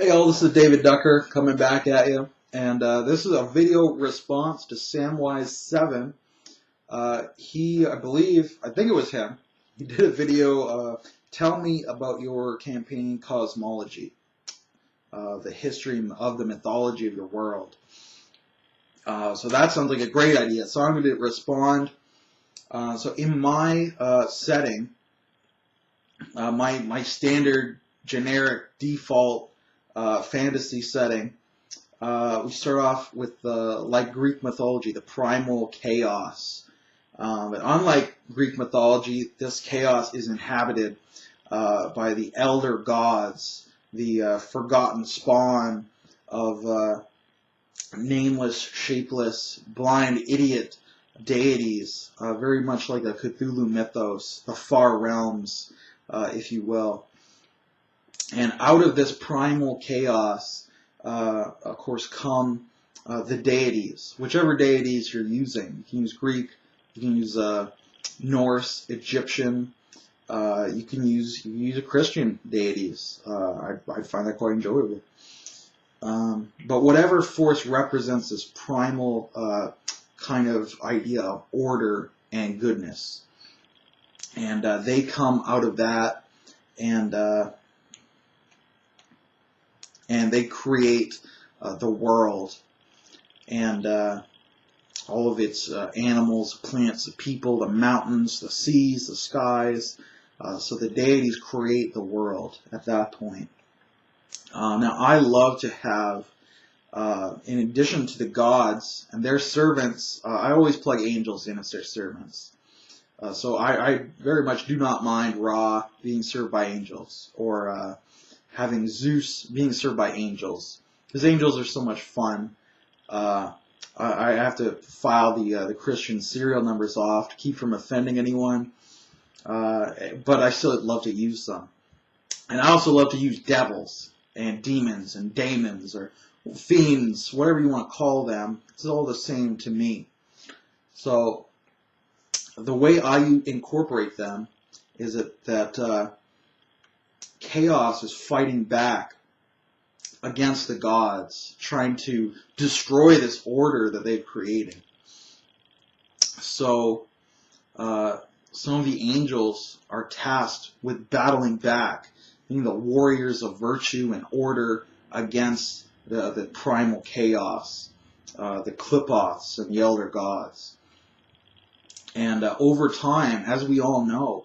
Hey all, this is David Ducker coming back at you, and this is a video response to Samwise7. I think it was him, he did a video, tell me about your campaign cosmology, the history of the mythology of your world. So that sounds like a great idea, so I'm going to respond. So in my setting, my standard generic default fantasy setting, we start off with like Greek mythology, the primal chaos. But unlike Greek mythology, this chaos is inhabited by the elder gods, the forgotten spawn of nameless, shapeless, blind, idiot deities, very much like a Cthulhu mythos, the far realms, if you will. And out of this primal chaos, of course, come the deities, whichever deities you're using. You can use Greek, you can use Norse, Egyptian, you can use a Christian deities. I find that quite enjoyable. But whatever force represents this primal kind of idea of order and goodness. And they come out of that, and they create the world and all of its animals, plants, the people, the mountains, the seas, the skies. So the deities create the world at that point. Now I love to have, in addition to the gods and their servants, I always plug angels in as their servants. So I very much do not mind Ra being served by angels, or having Zeus being served by angels, because angels are so much fun. I have to file the Christian serial numbers off to keep from offending anyone, but I still love to use them. And I also love to use devils and demons and daemons or fiends, whatever you want to call them. It's all the same to me. So the way I incorporate them is that chaos is fighting back against the gods, trying to destroy this order that they've created. So some of the angels are tasked with battling back, being the warriors of virtue and order against the primal chaos, the Qlipoths and the elder gods. And over time, as we all know,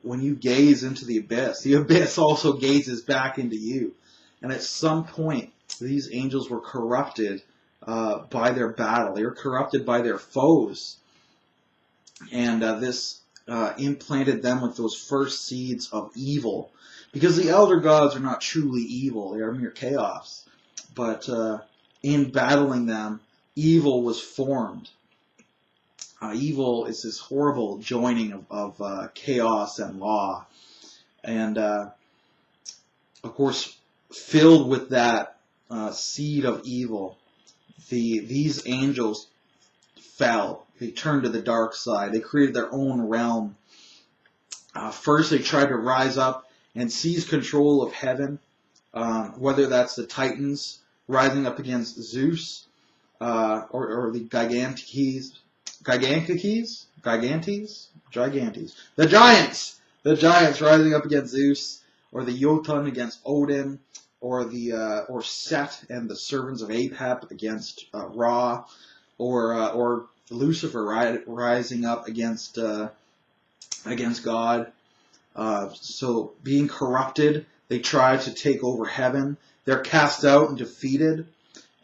when you gaze into the abyss also gazes back into you. And at some point, these angels were corrupted by their battle. They were corrupted by their foes. And this implanted them with those first seeds of evil. Because the elder gods are not truly evil. They are mere chaos. But in battling them, evil was formed. Evil is this horrible joining of chaos and law. And, of course, filled with that seed of evil, these angels fell. They turned to the dark side. They created their own realm. First, they tried to rise up and seize control of heaven, whether that's the Titans rising up against Zeus, or the Gigantes, the giants rising up against Zeus, or the Jotun against Odin, or Set and the servants of Apep against Ra, or Lucifer rising up against God. So being corrupted, they try to take over heaven. They're cast out and defeated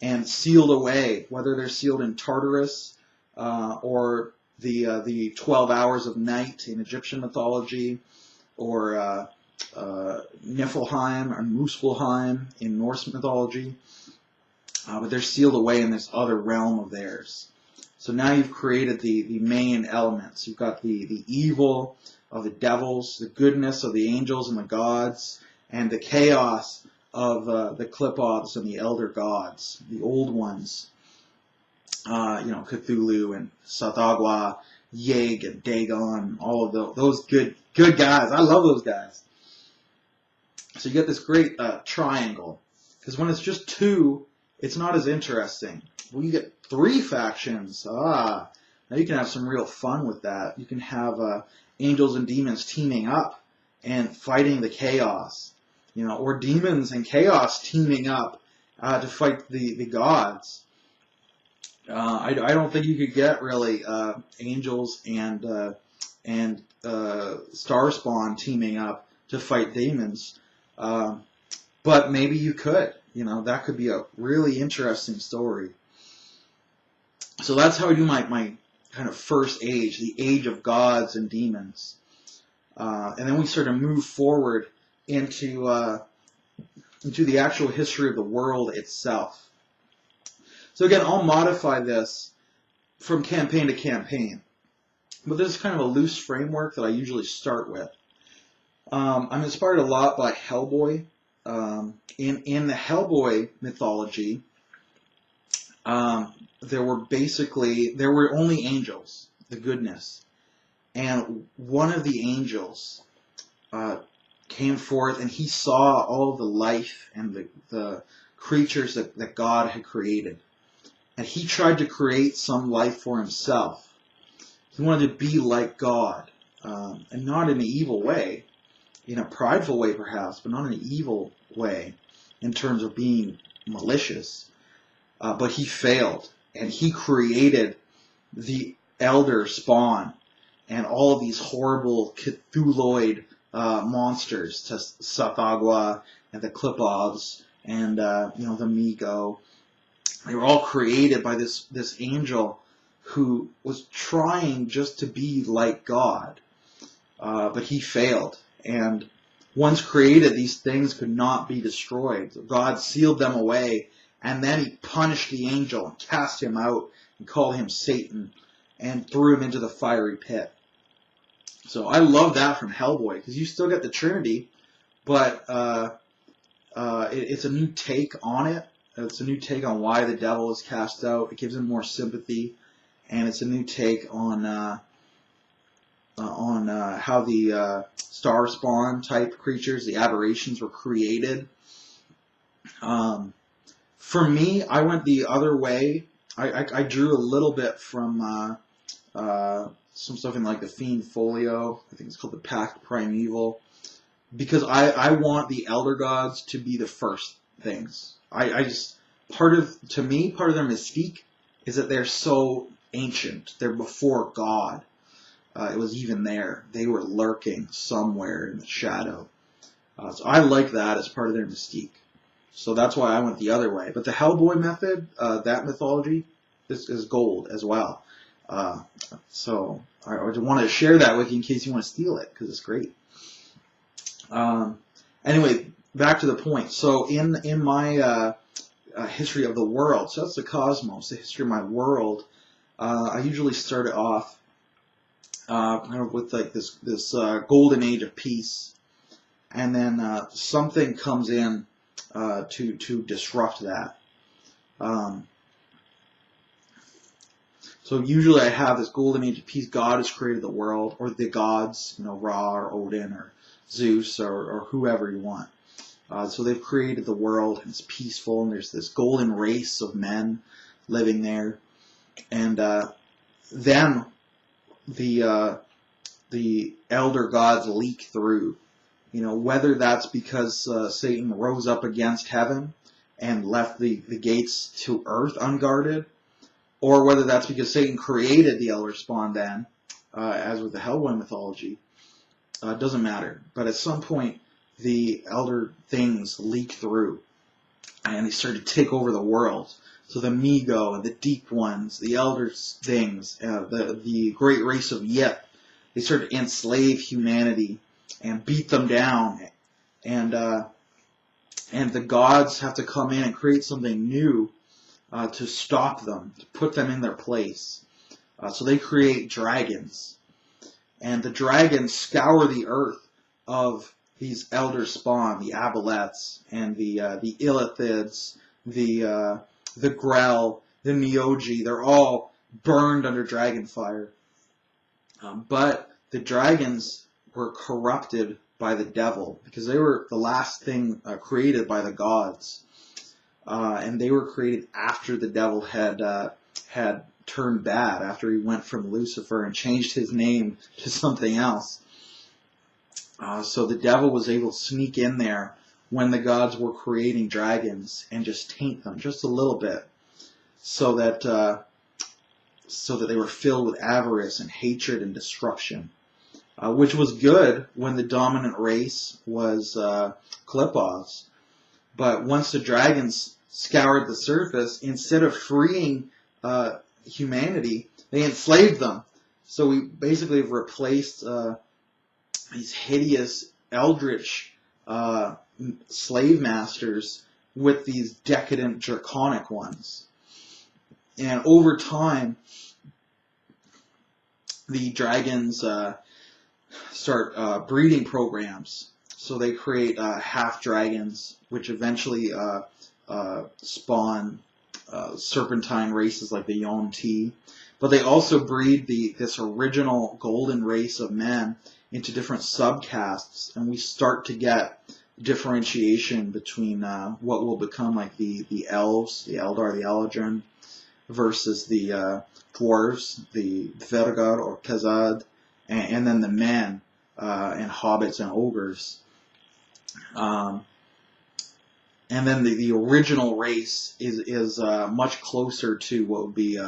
and sealed away, whether they're sealed in Tartarus, or the 12 hours of night in Egyptian mythology, or Niflheim or Muspelheim in Norse mythology. But they're sealed away in this other realm of theirs. So now you've created the main elements. You've got the evil of the devils, the goodness of the angels and the gods, and the chaos of the Qlipoths and the elder gods, the old ones. Cthulhu and Sathagwa, Yig and Dagon, all of those good guys. I love those guys. So you get this great triangle. Because when it's just two, it's not as interesting. When you get three factions, now you can have some real fun with that. You can have angels and demons teaming up and fighting the chaos, or demons and chaos teaming up to fight the gods. I don't think you could get really angels and Starspawn teaming up to fight demons, but maybe you could. That could be a really interesting story. So that's how I do my kind of first age, the age of gods and demons, and then we sort of move forward into the actual history of the world itself. So again, I'll modify this from campaign to campaign, but this is kind of a loose framework that I usually start with. I'm inspired a lot by Hellboy. In the Hellboy mythology, there were only angels, the goodness, and one of the angels came forth, and he saw all the life and the creatures that God had created. And he tried to create some life for himself. He wanted to be like God, and not in an evil way, in a prideful way perhaps, but not in an evil way in terms of being malicious. But he failed, and he created the elder spawn and all of these horrible Cthulhuoid monsters, Sathagwa and the Klippovs and the Migo. They were all created by this angel who was trying just to be like God, but he failed. And once created, these things could not be destroyed. So God sealed them away, and then he punished the angel and cast him out and called him Satan and threw him into the fiery pit. So I love that from Hellboy, because you still get the Trinity, but it's a new take on it. It's a new take on why the devil is cast out. It gives him more sympathy, and it's a new take on how the star spawn type creatures, the aberrations, were created. For me, I went the other way. I drew a little bit from some stuff in like the Fiend Folio. I think it's called the Pact Primeval, because I want the Elder Gods to be the first things. Part of their mystique is that they're so ancient. They're before God. It was even there. They were lurking somewhere in the shadow. So I like that as part of their mystique. So that's why I went the other way. But the Hellboy method, that mythology, is gold as well. So I wanted to share that with you in case you want to steal it, because it's great. Anyway, back to the point. So in my history of the world, so that's the cosmos, the history of my world, I usually start it off kind of with like this golden age of peace, and then something comes in to disrupt that. So usually I have this golden age of peace. God has created the world, or the gods, Ra or Odin or Zeus or whoever you want. So they've created the world, and it's peaceful, and there's this golden race of men living there. And then the elder gods leak through. Whether that's because Satan rose up against heaven and left the gates to earth unguarded, or whether that's because Satan created the elder spawn then, as with the Hellboy mythology. It doesn't matter. But at some point, the elder things leak through, and they start to take over the world. So the Migo and the Deep Ones, the elder things, the great race of Yip, they start to enslave humanity and beat them down, and the gods have to come in and create something new to stop them, to put them in their place. So they create dragons, and the dragons scour the earth of these elder spawn, the Aboleths and the Illithids, the Grell, the Neogi. They're all burned under dragon fire. But the dragons were corrupted by the devil, because they were the last thing created by the gods, and they were created after the devil had turned bad, after he went from Lucifer and changed his name to something else. So the devil was able to sneak in there when the gods were creating dragons and just taint them just a little bit, so that they were filled with avarice and hatred and destruction, which was good when the dominant race was Qlippos. But once the dragons scoured the surface, instead of freeing humanity, they enslaved them. So we basically have replaced these hideous eldritch slave masters with these decadent draconic ones. And over time, the dragons start breeding programs. So they create half dragons, which eventually spawn serpentine races like the Yuan-Ti. But they also breed this original golden race of men into different subcastes, and we start to get differentiation between what will become like the elves, the Eldar, the Eladrin, versus the dwarves, the Vergar or Khazad, and then the men and hobbits and ogres. And then the original race is much closer to what would be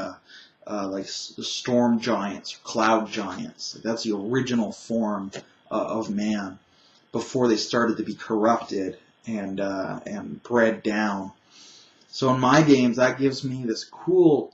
like the storm giants, cloud giants. That's the original form of man before they started to be corrupted and bred down. So in my games, that gives me this cool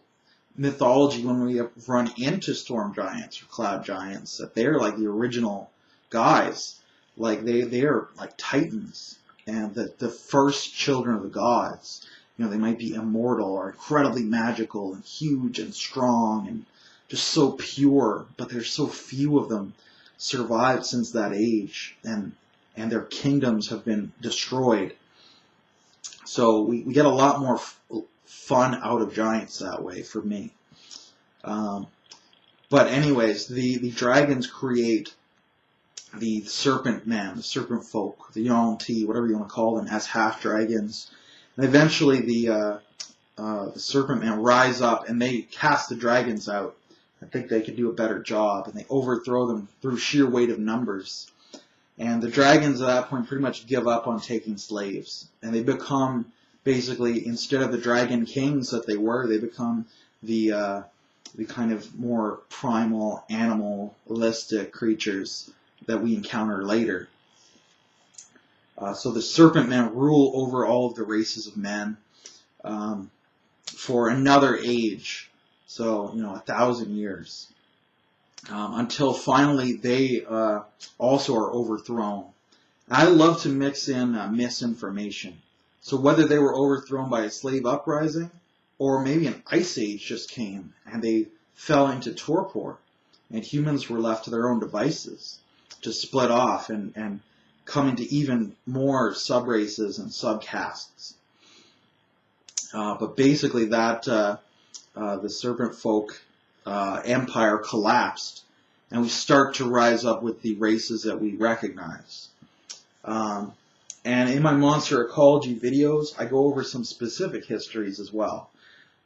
mythology when we run into storm giants or cloud giants, that they're like the original guys. Like they're like titans, and the first children of the gods. You know, they might be immortal or incredibly magical and huge and strong and just so pure, but there's so few of them survived since that age, and their kingdoms have been destroyed. So we get a lot more fun out of giants that way for me. But anyways, the dragons create the serpent men, the serpent folk, the Yuan-Ti, whatever you want to call them, as half dragons. And eventually the serpent men rise up and they cast the dragons out. I think they could do a better job, and they overthrow them through sheer weight of numbers. And the dragons at that point pretty much give up on taking slaves, and they become basically, instead of the dragon kings that they were, they become the kind of more primal, animalistic creatures that we encounter later. So the serpent men rule over all of the races of men for another age, so 1,000 years, until finally they also are overthrown. I love to mix in misinformation. So whether they were overthrown by a slave uprising, or maybe an ice age just came and they fell into torpor, and humans were left to their own devices to split off and come into even more sub-races and subcastes. But basically that the serpent folk empire collapsed, and we start to rise up with the races that we recognize. And in my monster ecology videos, I go over some specific histories as well.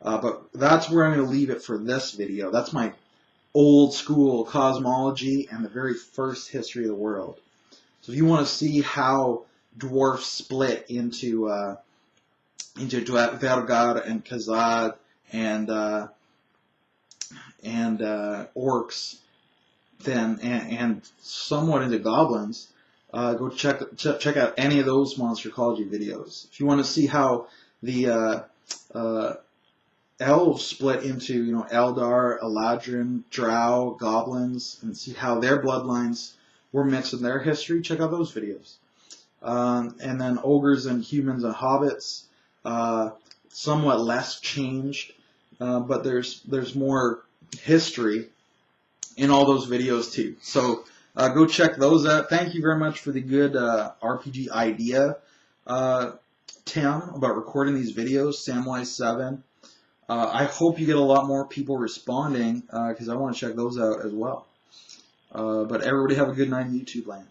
But that's where I'm going to leave it for this video. That's my old school cosmology and the very first history of the world. So if you want to see how dwarfs split into Vergar and Khazad and orcs, then and somewhat into goblins, go check out any of those monster ecology videos. If you want to see how the elves split into Eldar, Eladrin, Drow, goblins, and see how their bloodlines were mixed in their history, check out those videos. And then ogres and humans and hobbits, somewhat less changed, but there's more history in all those videos too. So go check those out. Thank you very much for the good RPG idea, Tim, about recording these videos, Samwise7. I hope you get a lot more people responding, because I want to check those out as well. But everybody have a good night in YouTube land.